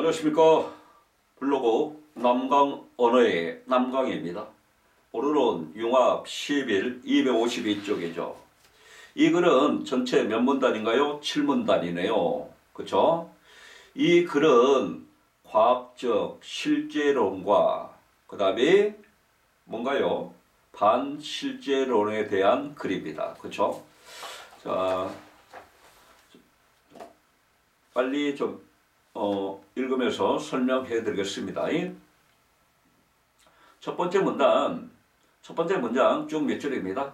안녕하십니까. 블로그 남강 언어의 남강입니다. 오늘은 융합 11 252쪽이죠. 이 글은 전체 몇 문단인가요? 7문단이네요. 그쵸? 이 글은 과학적 실제론과 그 다음에 뭔가요? 반실제론에 대한 글입니다. 그쵸? 자, 빨리 좀 읽으면서 설명해 드리겠습니다. 첫 번째 문장 쭉 몇 줄입니다.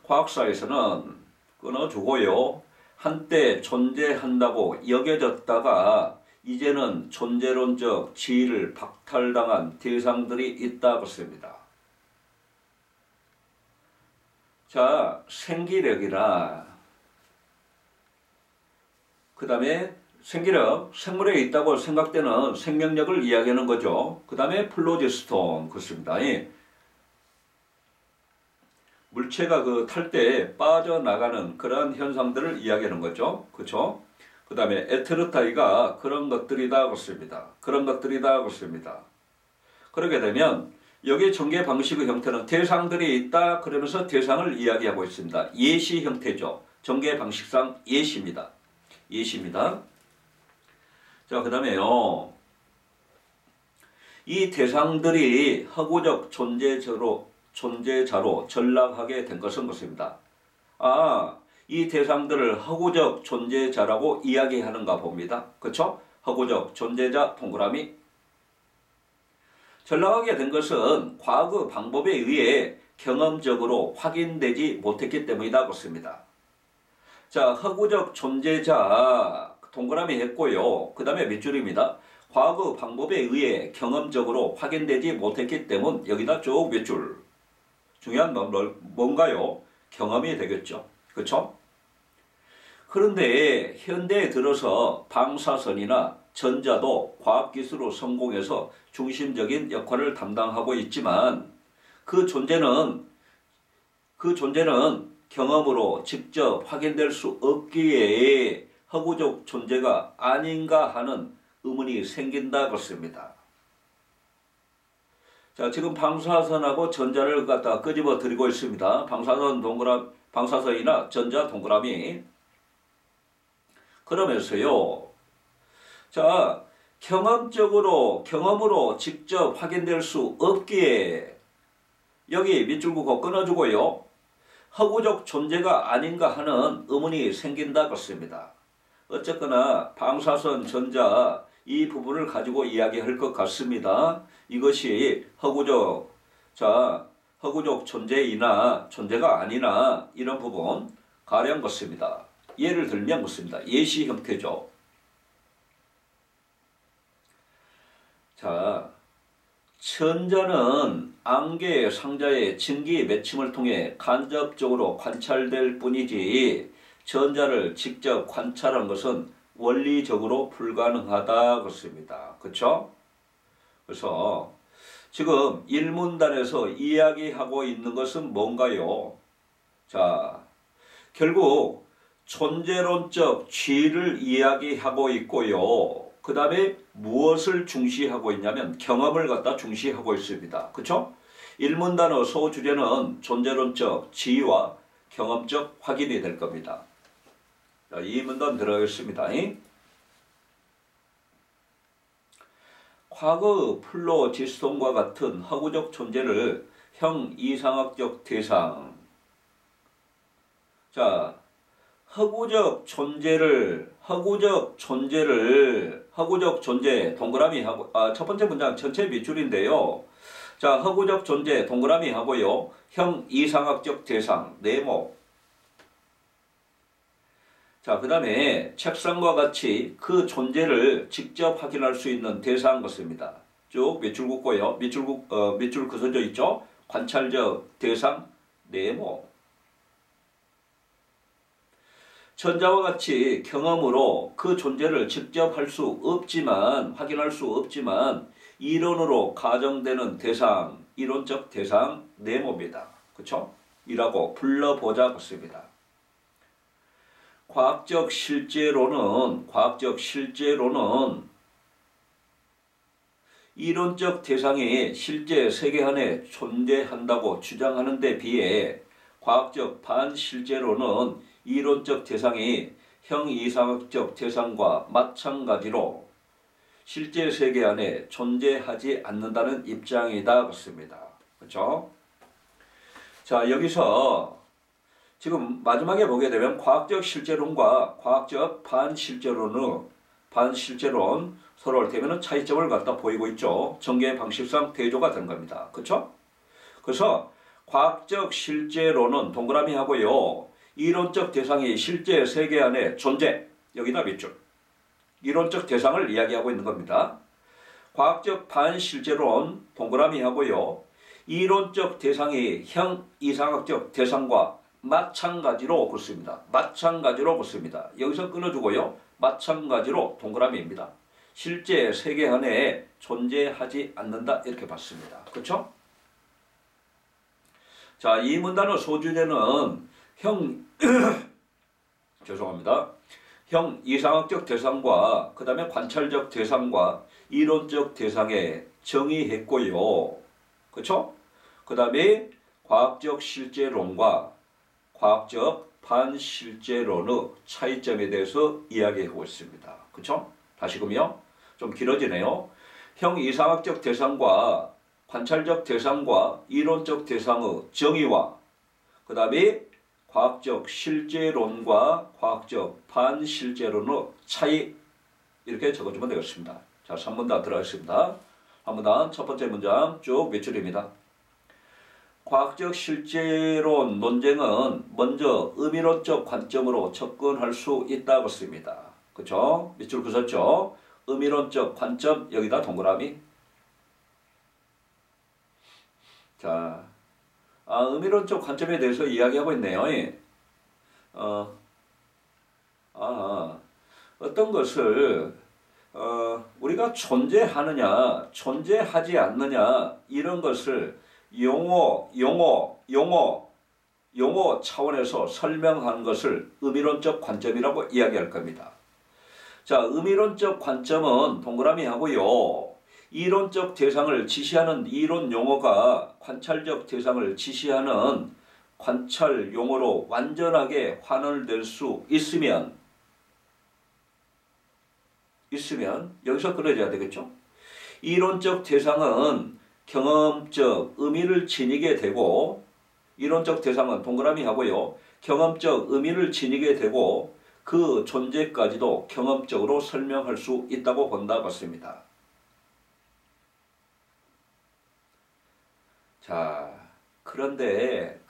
과학사에서는 끊어주고요. 한때 존재한다고 여겨졌다가 이제는 존재론적 지위를 박탈당한 대상들이 있다고 씁니다. 자, 생기력이나 그 다음에 생기력, 생물에 있다고 생각되는 생명력을 이야기하는 거죠. 그 다음에 플로지스톤, 그렇습니다. 물체가 탈 때 빠져나가는 그러한 현상들을 이야기하는 거죠. 그렇죠? 그 다음에 에테르타이가 그런 것들이다, 그렇습니다. 그런 것들이다, 그렇습니다. 그렇게 되면 여기 전개 방식의 형태는 대상들이 있다, 그러면서 대상을 이야기하고 있습니다. 예시 형태죠. 전개 방식상 예시입니다. 예시입니다. 자, 그 다음에요. 이 대상들이 허구적 존재자로 전락하게 된 것은 것입니다. 이 대상들을 허구적 존재자라고 이야기하는가 봅니다. 그렇죠? 허구적 존재자 동그라미. 전락하게 된 것은 과거 방법에 의해 경험적으로 확인되지 못했기 때문이다. 그렇습니다. 자, 허구적 존재자 동그라미 했고요. 그 다음에 몇 줄입니다. 과거 방법에 의해 경험적으로 확인되지 못했기 때문 여기다 쭉 몇 줄. 중요한 건 뭔가요? 경험이 되겠죠. 그렇죠? 그런데 현대에 들어서 방사선이나 전자도 과학기술로 성공해서 중심적인 역할을 담당하고 있지만 그 존재는 경험으로 직접 확인될 수 없기에 허구적 존재가 아닌가 하는 의문이 생긴다 그렇습니다. 자, 지금 방사선하고 전자를 갖다 끄집어 드리고 있습니다. 방사선이나 전자 동그라미. 그러면서요. 자, 경험으로 직접 확인될 수 없기에 여기 밑줄 긋고 끊어주고요. 허구적 존재가 아닌가 하는 의문이 생긴다 그렇습니다. 어쨌거나 방사선, 전자 이 부분을 가지고 이야기할 것 같습니다. 이것이 허구적 존재이나 존재가 아니나 이런 부분 가령 것입니다. 예를 들면 것입니다. 예시 형태죠. 자, 천자는 안개 상자의 증기 맺힘을 통해 간접적으로 관찰될 뿐이지 전자를 직접 관찰한 것은 원리적으로 불가능하다 그렇습니다. 그렇죠? 그래서 지금 1문단에서 이야기하고 있는 것은 뭔가요? 자, 결국 존재론적 지위를 이야기하고 있고요. 그 다음에 무엇을 중시하고 있냐면 경험을 갖다 중시하고 있습니다. 그렇죠? 1문단의 소주제는 존재론적 지위와 경험적 확인이 될 겁니다. 자, 2문단 들어가겠습니다. 과거 플로지스톤과 같은 허구적 존재를 형 이상학적 대상. 자, 허구적 존재 동그라미 하고 첫 번째 문장 전체 밑줄인데요. 자, 허구적 존재 동그라미 하고요. 형 이상학적 대상 네모. 자, 그 다음에 책상과 같이 그 존재를 직접 확인할 수 있는 대상 것입니다. 쭉 밑줄 긋고요. 밑줄 그어져 있죠. 관찰적 대상 네모. 전자와 같이 경험으로 그 존재를 직접 확인할 수 없지만 이론으로 가정되는 대상, 이론적 대상 네모입니다. 그렇죠? 이라고 불러보자 것입니다. 과학적 실제로는 이론적 대상이 실제 세계 안에 존재한다고 주장하는 데 비해 과학적 반실제론은 이론적 대상이 형이상학적 대상과 마찬가지로 실제 세계 안에 존재하지 않는다는 입장이다. 그렇습니다. 그렇죠? 자, 여기서 지금 마지막에 보게 되면 과학적 실제론과 과학적 반실제론 서로 되면 차이점을 갖다 보이고 있죠. 전개 방식상 대조가 된 겁니다. 그렇죠? 그래서 과학적 실제론은 동그라미 하고요. 이론적 대상이 실제 세계 안에 존재, 여기다 밑줄. 이론적 대상을 이야기하고 있는 겁니다. 과학적 반실제론 동그라미 하고요. 이론적 대상이 형이상학적 대상과 마찬가지로 긋습니다. 마찬가지로 긋습니다. 여기서 끊어주고요. 마찬가지로 동그라미입니다. 실제 세계 안에 존재하지 않는다 이렇게 봤습니다. 그렇죠? 자, 이 문단의 소주제는 죄송합니다. 형이상학적 대상과 그 다음에 관찰적 대상과 이론적 대상에 정의했고요. 그렇죠? 그 다음에 과학적 실제론과 과학적 반실제론의 차이점에 대해서 이야기하고 있습니다. 그렇죠? 다시금요. 좀 길어지네요. 형이상학적 대상과 관찰적 대상과 이론적 대상의 정의와 그 다음에 과학적 실제론과 과학적 반실제론의 차이 이렇게 적어주면 되겠습니다. 자, 3문단 들어가겠습니다. 3문단 첫 번째 문장 쭉 몇 줄입니다. 과학적 실제론 논쟁은 먼저 의미론적 관점으로 접근할 수 있다고 씁니다. 그렇죠? 밑줄 그었죠? 의미론적 관점 여기다 동그라미. 자, 의미론적 관점에 대해서 이야기하고 있네요. 어떤 것을 우리가 존재하느냐, 존재하지 않느냐 이런 것을 용어 차원에서 설명하는 것을 의미론적 관점이라고 이야기할 겁니다. 자, 의미론적 관점은 동그라미 하고요. 이론적 대상을 지시하는 이론 용어가 관찰적 대상을 지시하는 관찰 용어로 완전하게 환원될 수 있으면 여기서 끊어져야 되겠죠. 이론적 대상은 경험적 의미를 지니게 되고 이론적 대상은 동그라미 하고요. 경험적 의미를 지니게 되고 그 존재까지도 경험적으로 설명할 수 있다고 본다 같습니다. 자, 그런데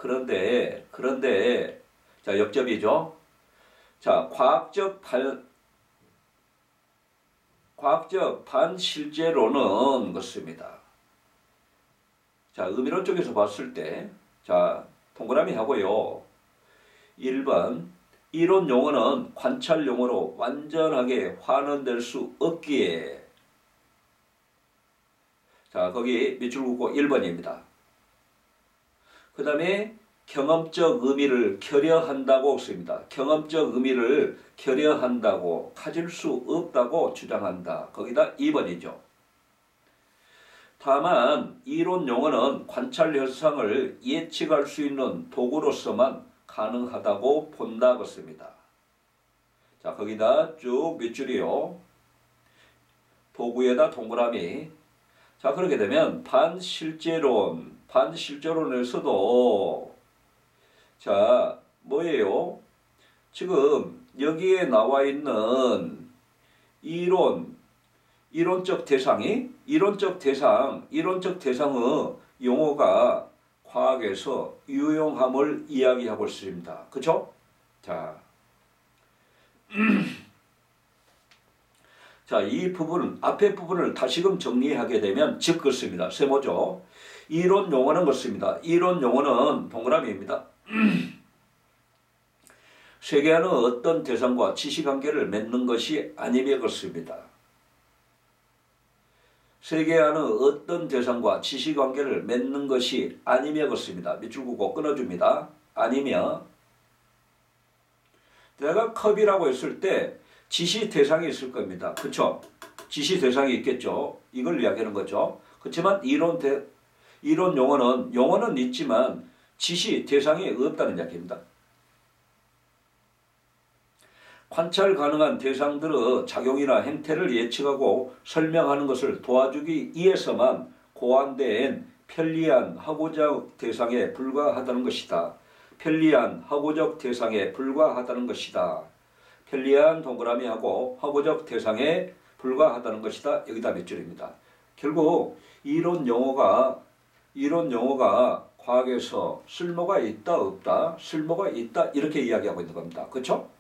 자, 역접이죠. 자, 과학적 반실제론은 그렇습니다. 자, 의미론 쪽에서 봤을 때, 자, 동그라미 하고요. 1번, 이론 용어는 관찰 용어로 완전하게 환원될 수 없기에, 자, 거기 밑줄 긋고 1번입니다. 그 다음에 경험적 의미를 결여한다고 씁니다. 경험적 의미를 결여한다고, 가질 수 없다고 주장한다. 거기다 2번이죠. 다만 이론 용어는 관찰 현상을 예측할 수 있는 도구로서만 가능하다고 본다 그렇습니다. 자, 거기다 쭉 밑줄이요. 도구에다 동그라미. 자, 그렇게 되면 반실제론에서도 자, 뭐예요? 지금 여기에 나와 있는 이론적 대상의 용어가 과학에서 유용함을 이야기하고 있습니다. 그렇죠? 자, 자, 이 부분, 앞에 부분을 다시금 정리하게 되면 즉 그렇습니다. 세모죠. 이론 용어는 그렇습니다. 이론 용어는 동그라미입니다. 세계와는 어떤 대상과 지시관계를 맺는 것이 아니며 그렇습니다. 세계와는 어떤 대상과 지시관계를 맺는 것이 아니며 그렇습니다. 밑줄 긋고 끊어줍니다. 아니며 내가 컵이라고 했을 때 지시 대상이 있을 겁니다. 그쵸? 지시 대상이 있겠죠. 이걸 이야기하는 거죠. 그렇지만 이론 용어는 있지만 지시 대상이 없다는 이야기입니다. 관찰 가능한 대상들의 작용이나 행태를 예측하고 설명하는 것을 도와주기 위해서만 고안된 편리한 학구적 대상에 불과하다는 것이다. 편리한 학구적 대상에 불과하다는 것이다. 편리한 동그라미하고 학구적 대상에 불과하다는 것이다. 여기다 몇 줄입니다. 결국 이론 용어가 과학에서 쓸모가 있다 없다, 쓸모가 있다 이렇게 이야기하고 있는 겁니다. 그렇죠?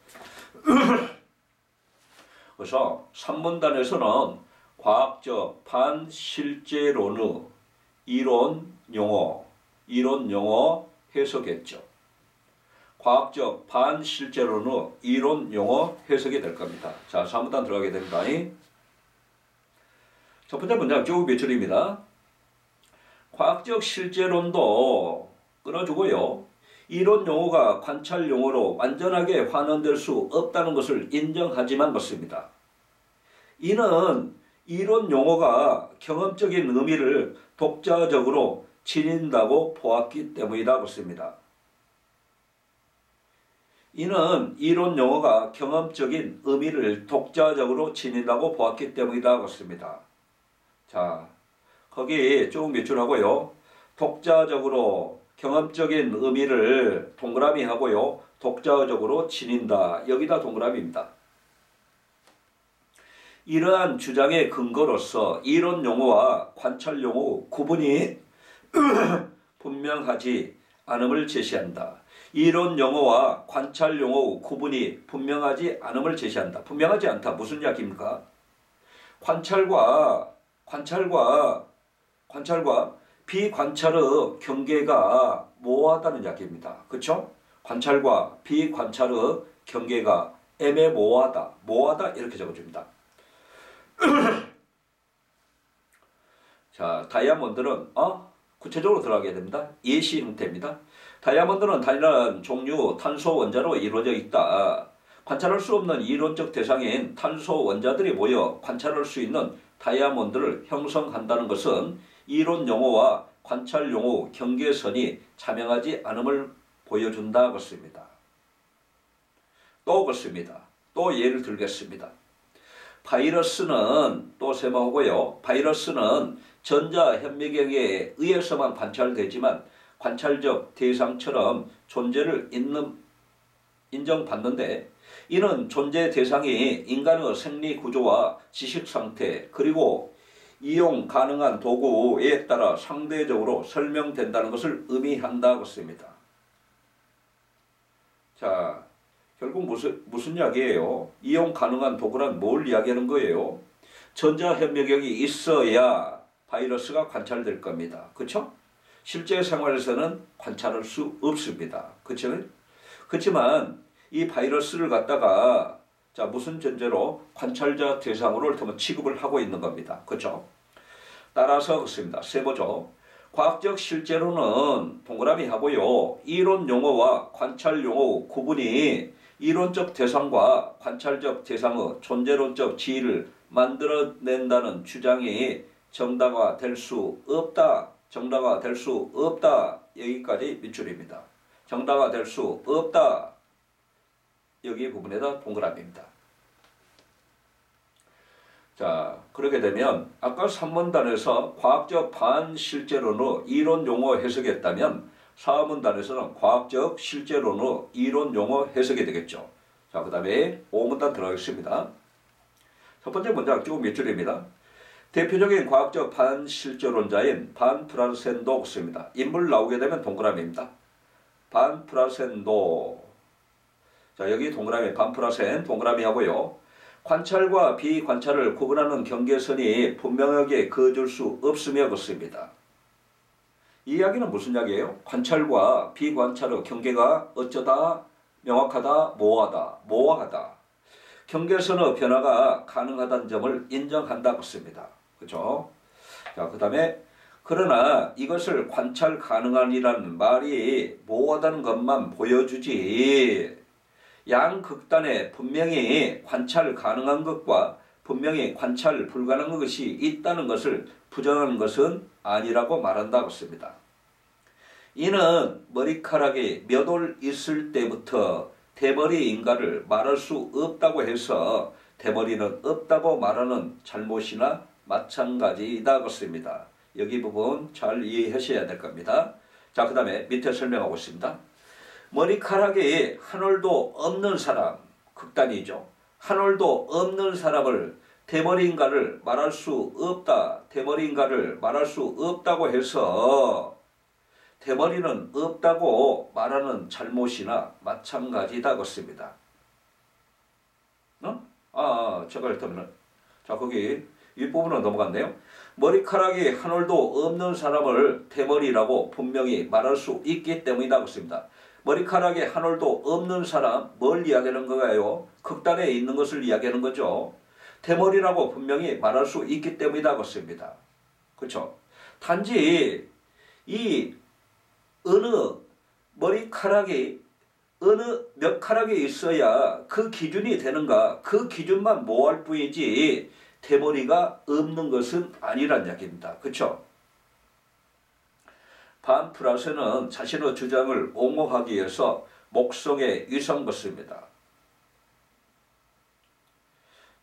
그래서 산문단에서는 과학적 반실제론의 이론 용어 해석했죠. 과학적 반실제론의 이론 용어 해석이 될 겁니다. 자, 산문단 들어가게 됩니다. 첫 번째 문장 쭉 몇 줄입니다. 과학적 실제론도 끊어주고요. 이론 용어가 관찰 용어로 완전하게 환원될 수 없다는 것을 인정하지만 그렇습니다. 이는 이론 용어가 경험적인 의미를 독자적으로 지닌다고 보았기 때문이다 그렇습니다. 이는 이론 용어가 경험적인 의미를 독자적으로 지닌다고 보았기 때문이다 그렇습니다. 자, 거기 쭉 몇 줄 하고요. 독자적으로 경험적인 의미를 동그라미 하고요. 독자적으로 지닌다. 여기다 동그라미입니다. 이러한 주장의 근거로서 이론 용어와 관찰 용어 구분이 분명하지 않음을 제시한다. 이론 용어와 관찰 용어 구분이 분명하지 않음을 제시한다. 분명하지 않다. 무슨 이야기입니까? 관찰과 비관찰의 경계가 모호하다는 이야기입니다. 그렇죠? 관찰과 비관찰의 경계가 모호하다 이렇게 적어줍니다. 자, 다이아몬드는 구체적으로 들어가게 됩니다. 예시 형태입니다. 다이아몬드는 다양한 종류 탄소 원자로 이루어져 있다. 관찰할 수 없는 이론적 대상인 탄소 원자들이 모여 관찰할 수 있는 다이아몬드를 형성한다는 것은 이론 용어와 관찰 용어 경계선이 자명하지 않음을 보여준다 그렇습니다. 또 그렇습니다. 또 예를 들겠습니다. 바이러스는 또 세모하고요. 바이러스는 전자현미경에 의해서만 관찰되지만 관찰적 대상처럼 존재를 인정받는데 이는 존재 대상이 인간의 생리 구조와 지식 상태 그리고 이용 가능한 도구에 따라 상대적으로 설명된다는 것을 의미한다 그렇습니다. 자, 결국 무슨 이야기예요? 이용 가능한 도구란 뭘 이야기하는 거예요? 전자현미경이 있어야 바이러스가 관찰될 겁니다. 그렇죠? 실제 생활에서는 관찰할 수 없습니다. 그렇죠? 그렇지만 이 바이러스를 갖다가 자, 무슨 전제로 관찰자 대상으로 이렇게 취급을 하고 있는 겁니다. 그렇죠? 따라서 그렇습니다. 세보죠. 과학적 실제로는 동그라미 하고요. 이론 용어와 관찰 용어 구분이 이론적 대상과 관찰적 대상의 존재론적 지위를 만들어낸다는 주장이 정당화될 수 없다. 여기까지 밑줄입니다. 정당화될 수 없다. 여기 부분에다 동그라미입니다. 자, 그렇게 되면 아까 3문단에서 과학적 반실제론의 이론 용어 해석했다면 4문단에서는 과학적 실제론의 이론 용어 해석이 되겠죠. 자, 그 다음에 5문단 들어가겠습니다. 첫 번째 문장 쭉 몇 줄입니다. 대표적인 과학적 반실제론자인 반프라센도스입니다. 인물 나오게 되면 동그라미입니다. 반프라센도. 자, 여기 동그라미 반프라센 동그라미 하고요. 관찰과 비관찰을 구분하는 경계선이 분명하게 그어줄 수 없으며 그렇습니다. 이 이야기는 무슨 이야기예요? 관찰과 비관찰의 경계가 어쩌다 명확하다, 모호하다. 경계선의 변화가 가능하다는 점을 인정한다 그렇습니다. 그렇죠? 자, 그 다음에 그러나 이것을 관찰 가능한이라는 말이 모호하다는 것만 보여주지 양극단에 분명히 관찰 가능한 것과 분명히 관찰 불가능한 것이 있다는 것을 부정하는 것은 아니라고 말한다고 했습니다. 이는 머리카락이 몇 올 있을 때부터 대머리인가를 말할 수 없다고 해서 대머리는 없다고 말하는 잘못이나 마찬가지이다 것입니다. 여기 부분 잘 이해하셔야 될 겁니다. 자, 그 다음에 밑에 설명하고 있습니다. 머리카락이 한 올도 없는 사람, 극단이죠. 한 올도 없는 사람을 대머리인가를 말할 수 없다, 대머리인가를 말할 수 없다고 해서 대머리는 없다고 말하는 잘못이나 마찬가지다 것입니다. 제가 일단은 자, 거기 윗부분은 넘어갔네요. 머리카락이 한 올도 없는 사람을 대머리라고 분명히 말할 수 있기 때문이다 것입니다. 머리카락이 한 올도 없는 사람, 뭘 이야기하는 거예요? 극단에 있는 것을 이야기하는 거죠. 대머리라고 분명히 말할 수 있기 때문이다 것입니다. 그렇죠? 단지 이 어느 머리카락이 어느 몇 카락이 있어야 그 기준이 되는가, 그 기준만 모호할 뿐이지 대머리가 없는 것은 아니란 이야기입니다. 그렇죠? 반 프라세는 자신의 주장을 옹호하기 위해서 목성의 이성 것입니다.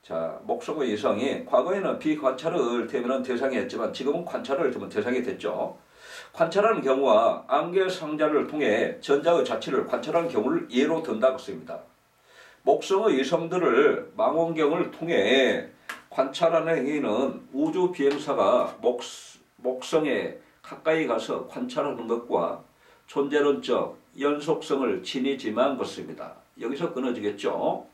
자, 목성의 이성이 과거에는 비관찰을 되면 대상이 했지만 지금은 관찰을 되면 대상이 됐죠. 관찰하는 경우와 안개상자를 통해 전자의 자체를 관찰하는 경우를 예로 든다고 씁니다. 목성의 이성들을 망원경을 통해 관찰하는 행위는 우주 비행사가 목성에 가까이 가서 관찰하는 것과 존재론적 연속성을 지니지만 것입니다. 여기서 끊어지겠죠.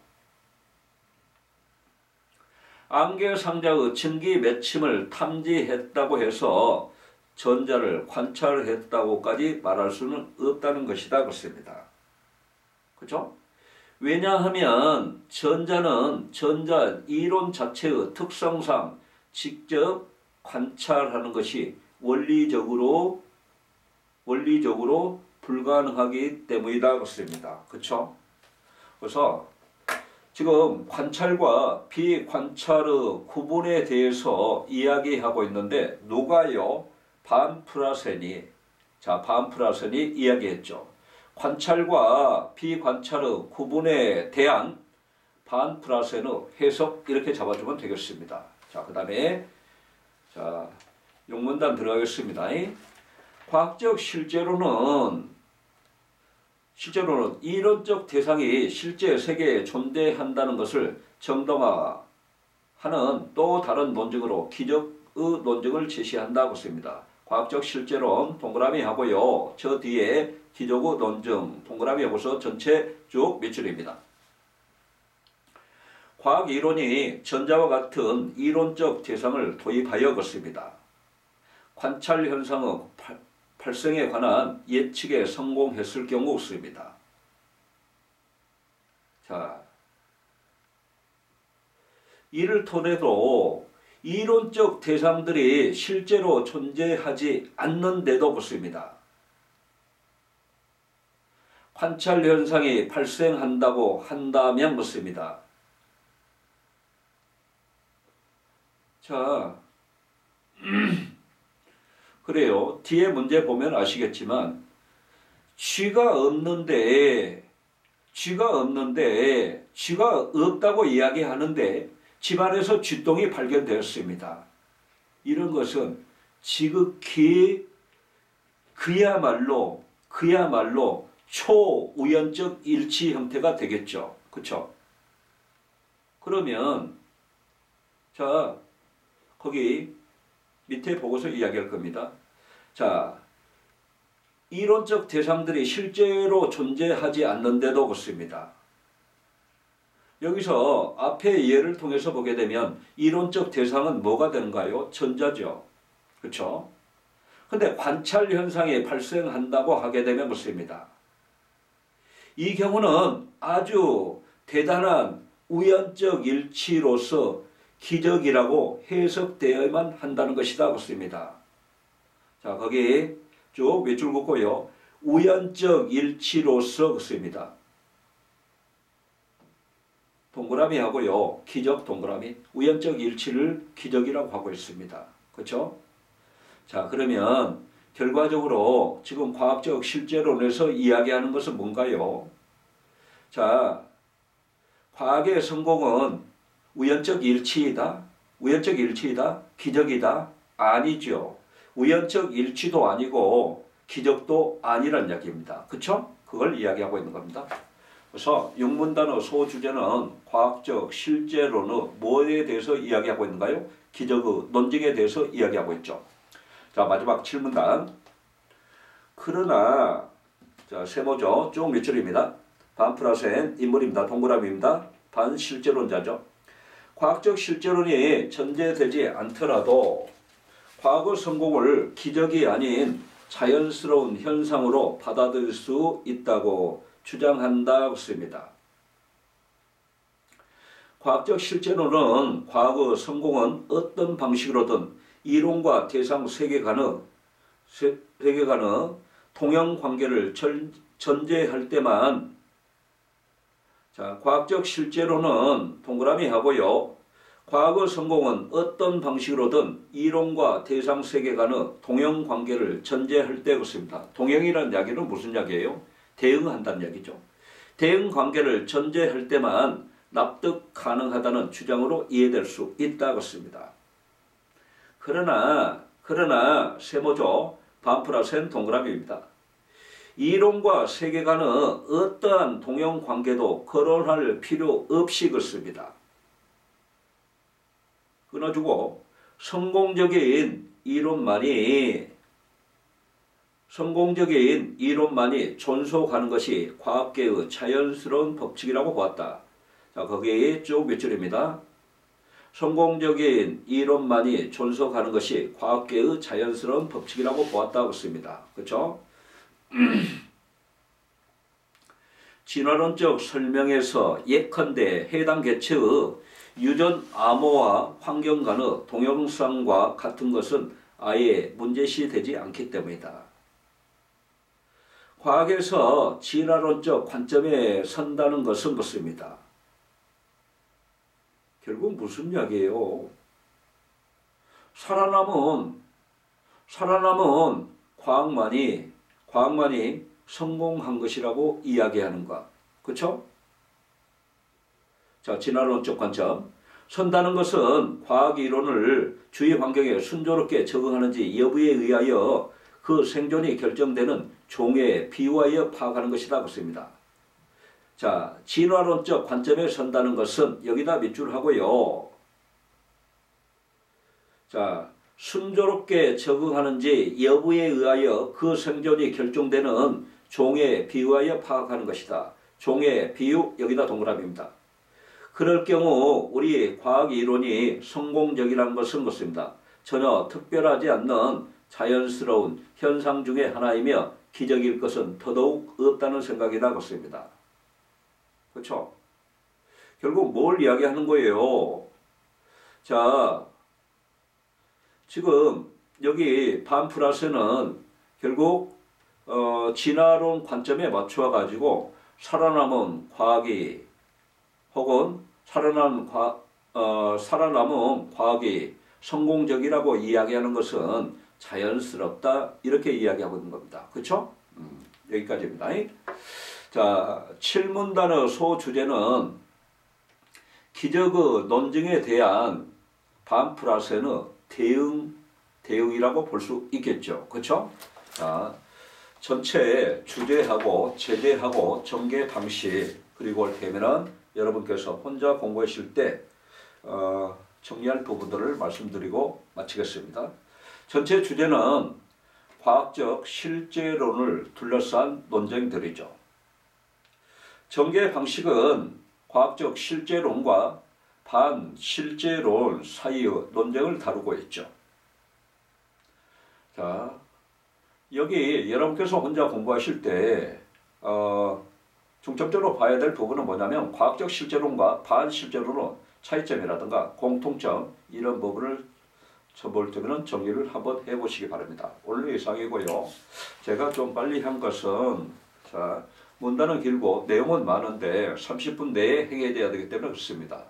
안개상자의 증기 맺힘을 탐지했다고 해서 전자를 관찰했다고까지 말할 수는 없다는 것이다 그렇습니다. 그렇죠? 왜냐하면 전자는 전자 이론 자체의 특성상 직접 관찰하는 것이 원리적으로 불가능하기 때문이다 그렇습니다. 그렇죠? 그래서 지금 관찰과 비관찰의 구분에 대해서 이야기하고 있는데 누가요? 반프라센이 이야기했죠. 관찰과 비관찰의 구분에 대한 반프라센의 해석 이렇게 잡아주면 되겠습니다. 자, 그 다음에 자 용문단 들어가겠습니다. 과학적 실제로는 이론적 대상이 실제 세계에 존재한다는 것을 정당화하는 또 다른 논증으로 기적의 논증을 제시한다고 씁니다. 과학적 실제론 동그라미 하고요. 저 뒤에 기적의 논증 동그라미 하고서 전체 쭉 몇 줄입니다. 과학 이론이 전자와 같은 이론적 대상을 도입하여 것입니다. 관찰 현상의 발생에 관한 예측에 성공했을 경우 없습니다. 자, 이를 통해도 이론적 대상들이 실제로 존재하지 않는데도 그렇습니다. 관찰 현상이 발생한다고 한다면 그렇습니다. 자, 그래요. 뒤에 문제 보면 아시겠지만 쥐가 없다고 이야기하는데 집안에서 쥐똥이 발견되었습니다. 이런 것은 지극히 그야말로 초우연적 일치 형태가 되겠죠. 그렇죠? 그러면 자, 거기 밑에 보고서 이야기할 겁니다. 자, 이론적 대상들이 실제로 존재하지 않는데도 그렇습니다. 여기서 앞의 예를 통해서 보게 되면 이론적 대상은 뭐가 되는가요? 전자죠. 그렇죠? 근데 관찰 현상이 발생한다고 하게 되면 그렇습니다. 이 경우는 아주 대단한 우연적 일치로서 기적이라고 해석되어야만 한다는 것이다 그렇습니다. 자, 거기 쭉 몇 줄 긋고요. 우연적 일치로서 그렇습니다. 동그라미하고요. 기적 동그라미. 우연적 일치를 기적이라고 하고 있습니다. 그렇죠? 자, 그러면 결과적으로 지금 과학적 실제론에서 이야기하는 것은 뭔가요? 자, 과학의 성공은 우연적 일치이다? 우연적 일치이다? 기적이다? 아니죠. 우연적 일치도 아니고 기적도 아니란 이야기입니다. 그쵸? 그걸 이야기하고 있는 겁니다. 그래서 육문단어 소주제는 과학적 실제론의 뭐에 대해서 이야기하고 있는가요? 기적의 논증에 대해서 이야기하고 있죠. 자, 마지막 7문단. 그러나, 자, 세모죠. 쭉 몇 줄입니다. 반 플러스 n 인물입니다. 동그라미입니다. 반 실제론자죠. 과학적 실제론이 전제되지 않더라도 과거 성공을 기적이 아닌 자연스러운 현상으로 받아들일 수 있다고 주장한다고 씁니다. 과학적 실제론은 과거 성공은 어떤 방식으로든 이론과 대상 세계관의 동형 관계를 전제할 때만, 자, 과학적 실제론은 동그라미 하고요. 과거 성공은 어떤 방식으로든 이론과 대상 세계관의 동형 관계를 전제할 때 그렇습니다. 동형이라는 이야기는 무슨 이야기예요? 대응한다는 이야기죠. 대응 관계를 전제할 때만 납득 가능하다는 주장으로 이해될 수 있다 그렇습니다. 그러나 세모죠. 반 플러스 n 동그라미입니다. 이론과 세계관의 어떠한 동형 관계도 거론할 필요 없이 그렇습니다. 끊어주고 성공적인 이론만이 존속하는 것이 과학계의 자연스러운 법칙이라고 보았다. 자, 거기에 쭉 몇 줄입니다. 성공적인 이론만이 존속하는 것이 과학계의 자연스러운 법칙이라고 보았다고 씁니다. 그렇죠? 진화론적 설명에서 예컨대 해당 개체의 유전 암호와 환경 간의 동영상과 같은 것은 아예 문제시되지 않기 때문이다. 과학에서 진화론적 관점에 선다는 것은 그렇습니다. 결국 무슨 이야기예요? 살아남은 과학만이 성공한 것이라고 이야기하는 것. 그렇죠? 자, 진화론적 관점. 선다는 것은 과학 이론을 주위 환경에 순조롭게 적응하는지 여부에 의하여 그 생존이 결정되는 종에 비유하여 파악하는 것이다. 그렇습니다. 자, 진화론적 관점에 선다는 것은 여기다 밑줄 하고요. 자, 순조롭게 적응하는지 여부에 의하여 그 생존이 결정되는 종에 비유하여 파악하는 것이다. 종의 비유 여기다 동그라미입니다. 그럴 경우 우리 과학 이론이 성공적이라는 것은 그렇습니다. 전혀 특별하지 않는 자연스러운 현상 중의 하나이며 기적일 것은 더더욱 없다는 생각이다 그렇습니다. 그렇죠? 결국 뭘 이야기하는 거예요? 자, 지금 여기 반 플러스는 결국 진화론 관점에 맞춰 가지고 살아남은 과학이 혹은 살아남은 과학이 성공적이라고 이야기하는 것은 자연스럽다 이렇게 이야기하고 있는 겁니다. 그렇죠? 여기까지입니다. 자, 7문단의 소주제는 기적의 논증에 대한 반 플러스의 대응이라고 볼 수 있겠죠. 그렇죠? 자, 전체 주제하고 제재하고 전개 방식 그리고 올 테면은 여러분께서 혼자 공부하실 때 정리할 부분들을 말씀드리고 마치겠습니다. 전체 주제는 과학적 실제론을 둘러싼 논쟁들이죠. 전개 방식은 과학적 실제론과 반실제론 사이의 논쟁을 다루고 있죠. 자, 여기 여러분께서 혼자 공부하실 때 중점적으로 봐야 될 부분은 뭐냐면 과학적 실제론과 반실제론의 차이점이라든가 공통점 이런 부분을 볼 때는 정리를 한번 해보시기 바랍니다. 오늘 이상이고요. 제가 좀 빨리 한 것은 자, 문단은 길고 내용은 많은데 30분 내에 해결돼야 되기 때문에 그렇습니다.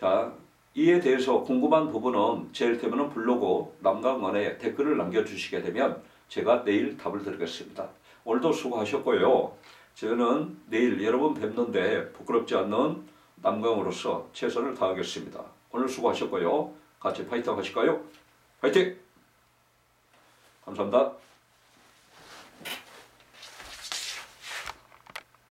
자, 이에 대해서 궁금한 부분은 제일테면은 블로그 남강원에 댓글을 남겨주시게 되면 제가 내일 답을 드리겠습니다. 오늘도 수고하셨고요. 저는 내일 여러분 뵙는데 부끄럽지 않는 남강으로서 최선을 다하겠습니다. 오늘 수고하셨고요. 같이 파이팅 하실까요? 파이팅! 감사합니다.